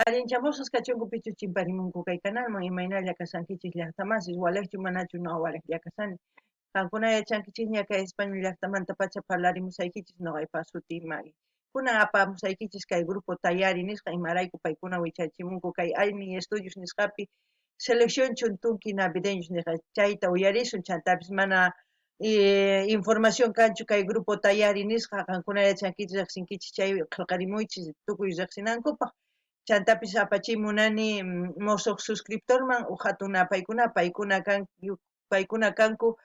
Allinchamusas kachunku pichu chimparimunku kay kanalman imaynalla kasankichis llaqtamasis walakchu manachu no walak kasani. Kankuna yachankichis ña España llaqtamanta pacha parlarimusaykichis noqaypa suti Mari. Kunan apamusaykichis kay grupo Tayari nisqa imarayku paykuna wichachimunku kay Aini Estudios nisqapi selección chuntunki navideños nisqa chayta uyarisun chantapis mana información kanchu kay grupo Tayari nisqa kankuna yachankichis riqsinkichis chay qillqarimuychis tukuy riqsinankupaq chantapis apachimunani mosoq suscriptorman hatuna paykuna kanku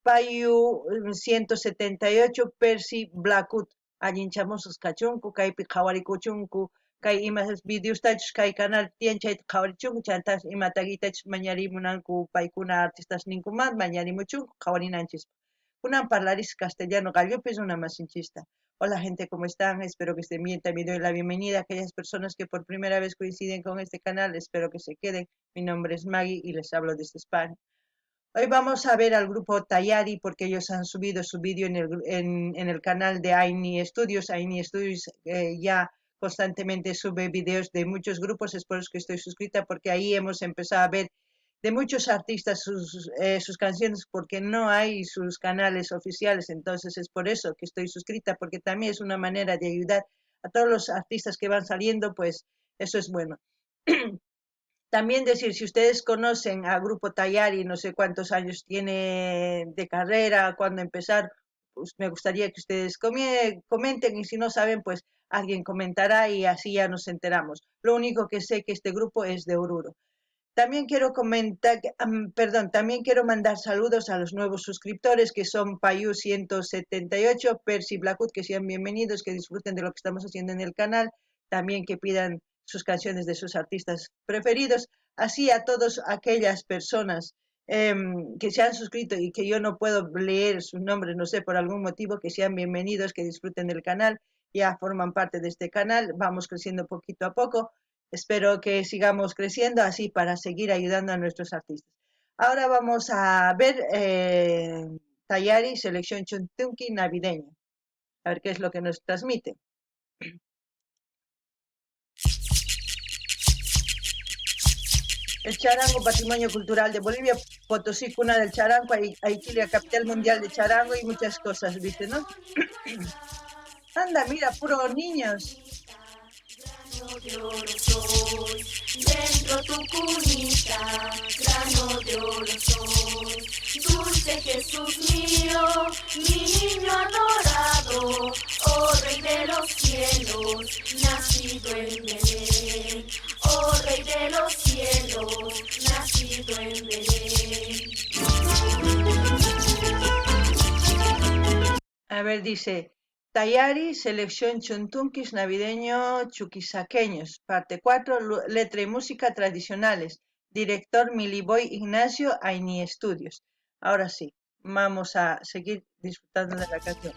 payu 178 Percy Blackwood allinchamusas kachunku kaypi qhawarikuchunku kay ima videostachus kay canal tiyan chayta qhawarichunku chantas ima taquitachus mañarimunanku paykuna artistas ninkuman mañarimuchunku qhawarinanchis kunan parlaris castellano gallupis una masinchista. Hola gente, ¿cómo están? Espero que estén bien. También doy la bienvenida a aquellas personas que por primera vez coinciden con este canal. Espero que se queden. Mi nombre es Maggie y les hablo desde España. Hoy vamos a ver al grupo Tayari porque ellos han subido su vídeo en el canal de Aini Studios. Aini Studios ya constantemente sube vídeos de muchos grupos, es por eso que estoy suscrita porque ahí hemos empezado a ver de muchos artistas sus canciones porque no hay sus canales oficiales, entonces es por eso que estoy suscrita porque también es una manera de ayudar a todos los artistas que van saliendo, pues eso es bueno. También decir, si ustedes conocen a Grupo Tayari, no sé cuántos años tiene de carrera, cuándo empezar, pues me gustaría que ustedes comenten y si no saben, pues alguien comentará y así ya nos enteramos. Lo único que sé que este grupo es de Oruro. También quiero comentar, también quiero mandar saludos a los nuevos suscriptores que son Payu 178, Percy Blackwood, que sean bienvenidos, que disfruten de lo que estamos haciendo en el canal, también que pidan sus canciones de sus artistas preferidos, así a todas aquellas personas que se han suscrito y que yo no puedo leer sus nombres, no sé, por algún motivo, que sean bienvenidos, que disfruten del canal, ya forman parte de este canal, vamos creciendo poquito a poco. Espero que sigamos creciendo así para seguir ayudando a nuestros artistas. Ahora vamos a ver Tayari, selección chuntunqui navideña. A ver qué es lo que nos transmite. El charango, patrimonio cultural de Bolivia, Potosí, cuna del charango, Aiquilia, capital mundial de charango y muchas cosas, ¿viste, no? Anda, mira, puros niños. Grano de oro soy, dentro tu cunita, grano de oro soy, dulce Jesús mío, mi niño adorado, oh Rey de los cielos, nacido en Belén, oh Rey de los cielos, nacido en Belén. A ver, dice... Tayari, selección chuntunquis navideño chuquisaqueños, parte 4, letra y música tradicionales, director Miliboy Ignacio, Aini Estudios. Ahora sí, vamos a seguir disfrutando de la canción.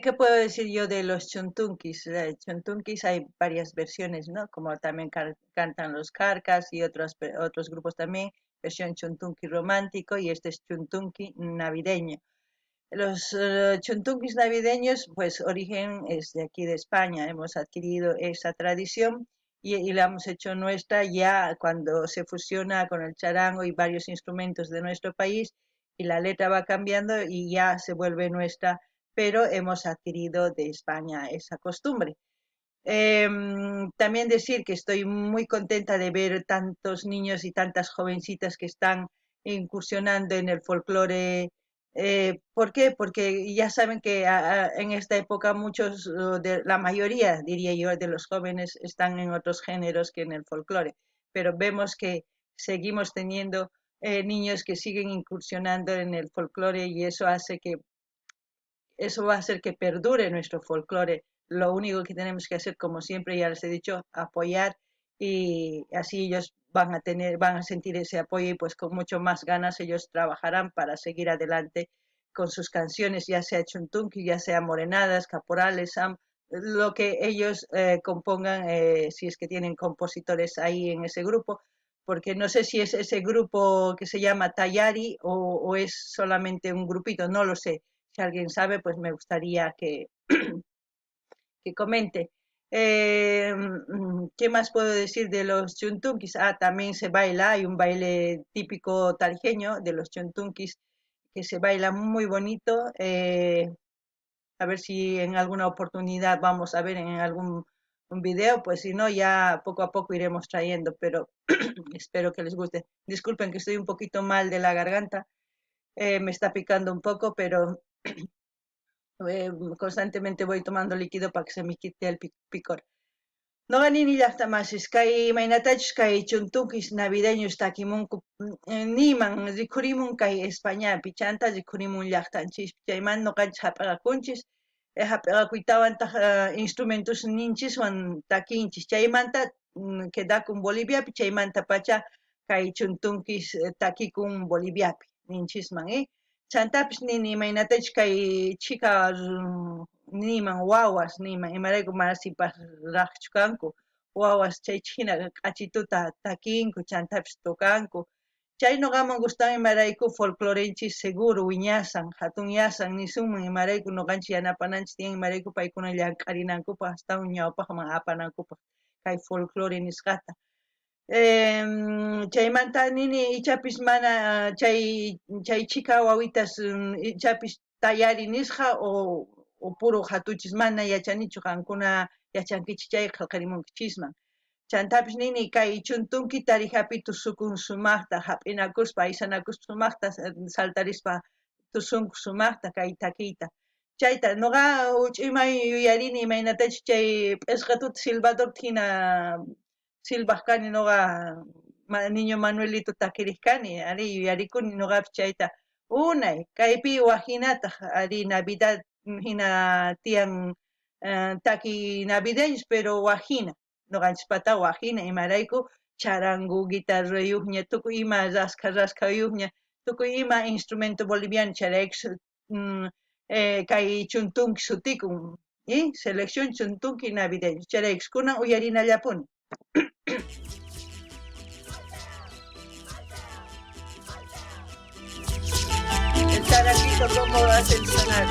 ¿Qué puedo decir yo de los chuntunquis? Chuntunquis hay varias versiones, ¿no? Como también cantan los Carcas y otros grupos también, versión chuntunqui romántico y este es chuntunqui navideño. Los chuntunquis navideños, pues origen es de aquí de España, hemos adquirido esa tradición y la hemos hecho nuestra ya cuando se fusiona con el charango y varios instrumentos de nuestro país y la letra va cambiando y ya se vuelve nuestra, pero hemos adquirido de España esa costumbre. También decir que estoy muy contenta de ver tantos niños y tantas jovencitas que están incursionando en el folclore. ¿Por qué? Porque ya saben que en esta época muchos, la mayoría, diría yo, de los jóvenes están en otros géneros que en el folclore, pero vemos que seguimos teniendo niños que siguen incursionando en el folclore y eso va a hacer que perdure nuestro folclore. Lo único que tenemos que hacer, como siempre ya les he dicho, apoyar y así ellos van a sentir ese apoyo y pues con mucho más ganas ellos trabajarán para seguir adelante con sus canciones, ya sea chuntunqui, ya sea morenadas, caporales, lo que ellos compongan, si es que tienen compositores ahí en ese grupo, porque no sé si es ese grupo que se llama Tayari o es solamente un grupito, no lo sé. Si alguien sabe, pues me gustaría que comente. ¿Qué más puedo decir de los chuntunquis? También se baila, hay un baile típico tarijeño de los chuntunquis que se baila muy bonito. A ver si en alguna oportunidad vamos a ver en algún un video, pues si no, ya poco a poco iremos trayendo, pero espero que les guste. Disculpen que estoy un poquito mal de la garganta, me está picando un poco, pero constantemente voy tomando líquido para que se me quite el picor. No gané ni hasta más, es que mainatach que chuntukis navideños takimunku niman rikurimun kay España pichanta rikurimun llaqtanchis chayman no ganch hap'aqakunchis hap'aqakuytawan instrumentos ninchis wan takinchis chaymanta quedakun Boliviapi chaymanta pacha kay chuntunkis takikun Boliviapi ninchisman chantapis nini imaynatach kay chika niman wawas niman imarayku marasipaq raqchu kanku wawas chaychina q'achituta takinku chantapis tukanku chay noqaman gustan imarayku folclorenchis seguro wiñasan hatun yasan nisunman imarayku noqanchis yanapananchis tiyan imarayku paykuna llamk'arinankupaq astawan ñawpaqman apanankupaq kay folclore nisqata. Chaymanta nini ichapis mana chay chika wawitas ichapis tayari nisqa o puro hatuchis mana yachanichu qankuna yachankichis chay qillqarimunkichisman chantapis nini kay chuntunki tarijapi tusukun sumaqta hap'inakuspa aysanakuspa sumaqta saltarispa tusunku sumaqta kay takiyta chayta noqa uch'imay yuyarini imaynatachus chay p'isqa tuta Silvador hina silbaq kani noqa niño Manuelito takiriq kani ari yuyarikuni noqapis chayta unay kaypi wajinataq ari Navidad hina tiyan taki navideños pero wajina noqanchis pata wajina imarayku charangu guitarrayuqña tukuy ima rasqayuqña tukuy ima instrumento boliviano chayrayku kay chuntunki sutikun selección chuntunki navideños chayrayku kunan uyarinallapuni. El taranguito cómo hace el sonar.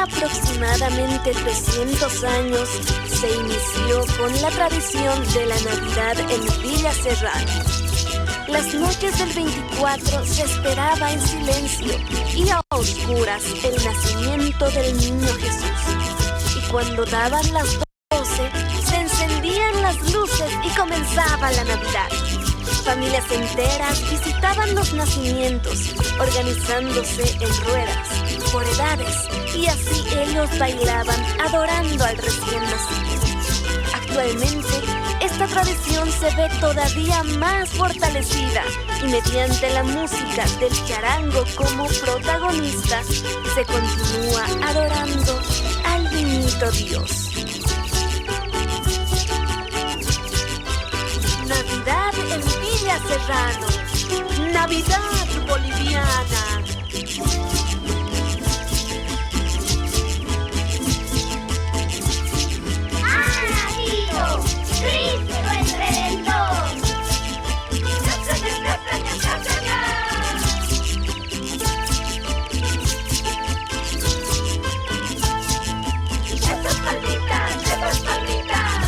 Aproximadamente 300 años se inició con la tradición de la Navidad en Villa Serrano. Las noches del 24 se esperaba en silencio y a oscuras el nacimiento del niño Jesús. Y cuando daban las 12, se encendían las luces y comenzaba la Navidad. Familias enteras visitaban los nacimientos, organizándose en ruedas, por edades, y así ellos bailaban adorando al recién nacido. Actualmente, esta tradición se ve todavía más fortalecida y mediante la música del charango como protagonista, se continúa adorando al niñito Dios. Navidad en Villa Serrano. Navidad boliviana. ¡Ha nacido Cristo el Redentor! ¡Estas palmitas! ¡Estas palmitas!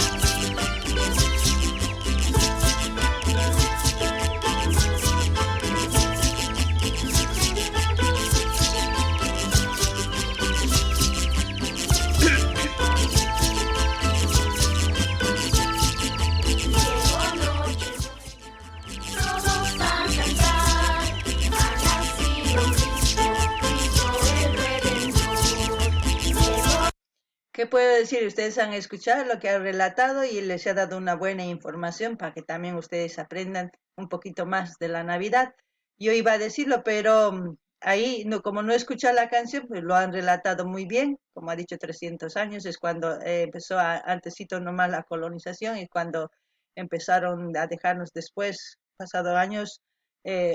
¿Qué puedo decir? Ustedes han escuchado lo que ha relatado y les he dado una buena información para que también ustedes aprendan un poquito más de la Navidad. Yo iba a decirlo, pero ahí, no, como no he escuchado la canción, pues lo han relatado muy bien. Como ha dicho, 300 años es cuando empezó antesito nomás la colonización y cuando empezaron a dejarnos después, pasado años,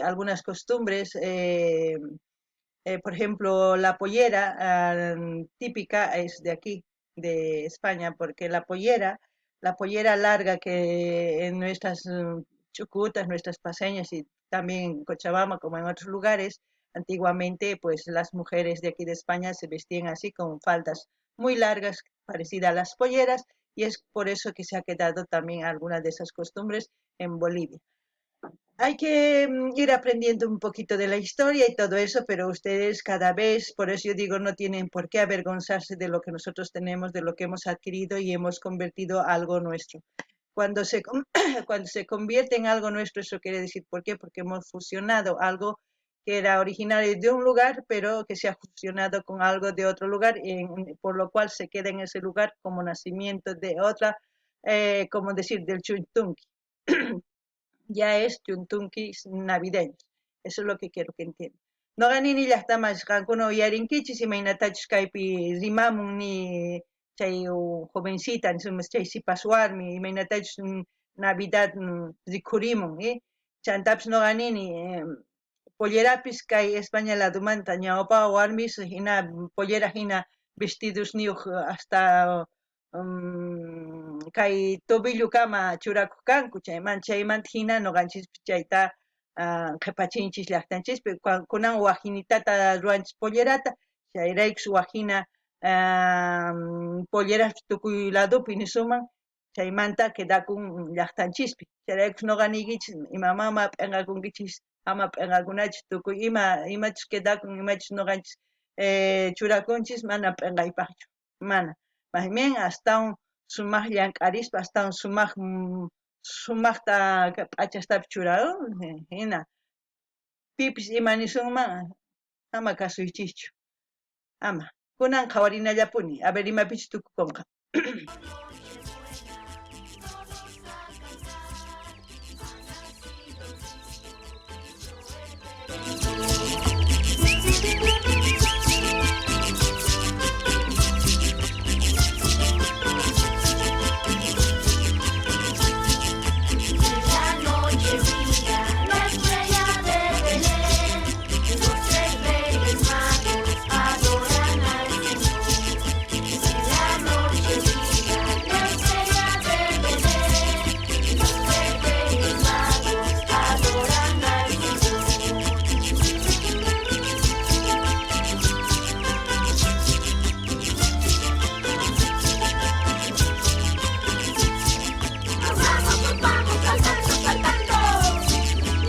algunas costumbres. Por ejemplo, la pollera típica es de aquí, de España, porque la pollera larga que en nuestras chucutas, nuestras paseñas y también en Cochabamba como en otros lugares, antiguamente pues las mujeres de aquí de España se vestían así con faldas muy largas, parecidas a las polleras, y es por eso que se ha quedado también algunas de esas costumbres en Bolivia. Hay que ir aprendiendo un poquito de la historia y todo eso, pero ustedes cada vez, por eso yo digo, no tienen por qué avergonzarse de lo que nosotros tenemos, de lo que hemos adquirido y hemos convertido algo nuestro. Cuando se, cuando se convierte en algo nuestro, eso quiere decir, ¿por qué? Porque hemos fusionado algo que era originario de un lugar, pero que se ha fusionado con algo de otro lugar, por lo cual se queda en ese lugar como nacimiento de otra, como decir, del chuntunqui. Ya es chuntunquis navideños. Eso es lo que quiero que entiendan. No ganini llaqtamas qankuno yarinkichis imaynatachus kaypi rimamun ni chay jovencita ni sumas chay sipas warmi imaynatachus Navidad rikurimun, chantapis no ganini pollerapis kay España ladumanta ñawpa warmis hina pollera hina vestidos niyuq hasta kay tobillu-kama churakuq kanku chaymanta hina nuqanchis chayta qhipachinchis llaqtanchispi kunan wajinitata ruranchis pollerata chayraykus wajina pollerapi tukuy ladopi nisuman chaymanta quedakun llaqtanchispi chayraykus nuqanikichis imamama p'inqakunkichis ama p'inqakunachis tukuy imachus quedakun imachus nuqanchis churakunchis mana p'inqaypaqchu mana más bien astawan sumaq llank'arispa astawan sumaqta p'achastapi churarun hina pipis ima nisunman ama kasuychischu ama kunan qhawarinallapuni a ver imapichus tukukunqa.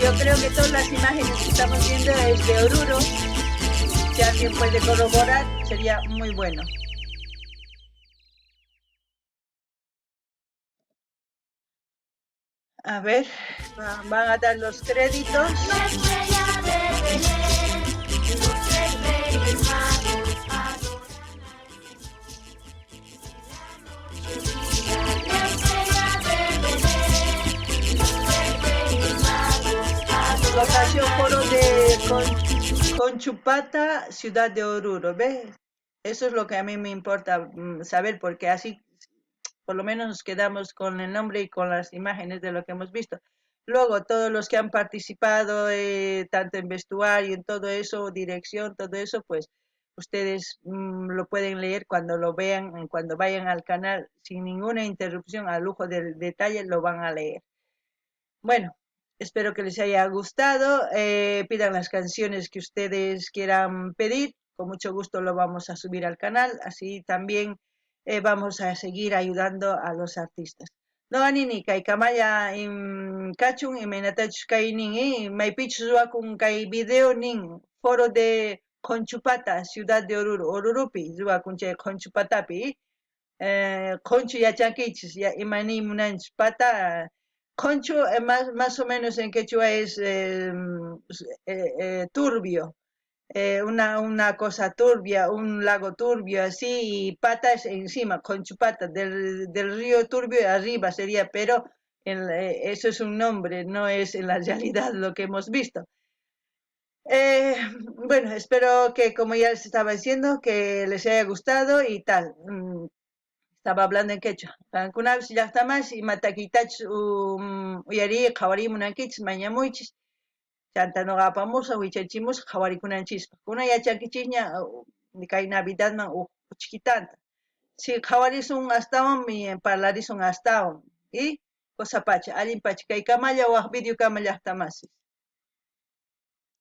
Yo creo que todas las imágenes que estamos viendo es de Oruro. Si alguien puede corroborar, sería muy bueno. A ver, van a dar los créditos. La estrella de Belén, los tres reyes magos adoran al Señor. La estrella de Belén, los tres reyes magos Locación Foro adoran de Conchupata, ciudad de Oruro, ¿ves? Eso es lo que a mí me importa saber, porque así por lo menos nos quedamos con el nombre y con las imágenes de lo que hemos visto. Luego, todos los que han participado, tanto en vestuario, en todo eso, dirección, todo eso, pues ustedes lo pueden leer cuando lo vean, cuando vayan al canal, sin ninguna interrupción, a lujo del detalle, lo van a leer. Bueno, espero que les haya gustado. Pidan las canciones que ustedes quieran pedir. Con mucho gusto lo vamos a subir al canal. Así también vamos a seguir ayudando a los artistas. No anini kay kamaya kachun imaynatachus kay nin maypichus ruwakun kay video nin foro de Conchupata, ciudad de Oruro, Orurupi, ruwakun chay Conchupatapi. Concho yachankichis, ya imani munanchis pata. Concho más o menos en quechua es turbio, una cosa turbia, un lago turbio así, y pata es encima, Conchupata, del río turbio arriba sería, pero eso es un nombre, no es en la realidad lo que hemos visto. Eh, bueno, espero que como ya les estaba diciendo, que les haya gustado y tal. Estaba hablando en quechua. Kunapas llaqtamas imatakitachus uyari qhawarimunankichis mañamuychis. Chanta noqapamusqa wichachimusqa qhawarikunanchikpaq. Kuna yachankichisña kay Navidadman uchkitanta. Si qhawarisun astawan parlarisun astawan. Y cosa pacha, allin pacha kay kamalla waq video kama llaqtamasis.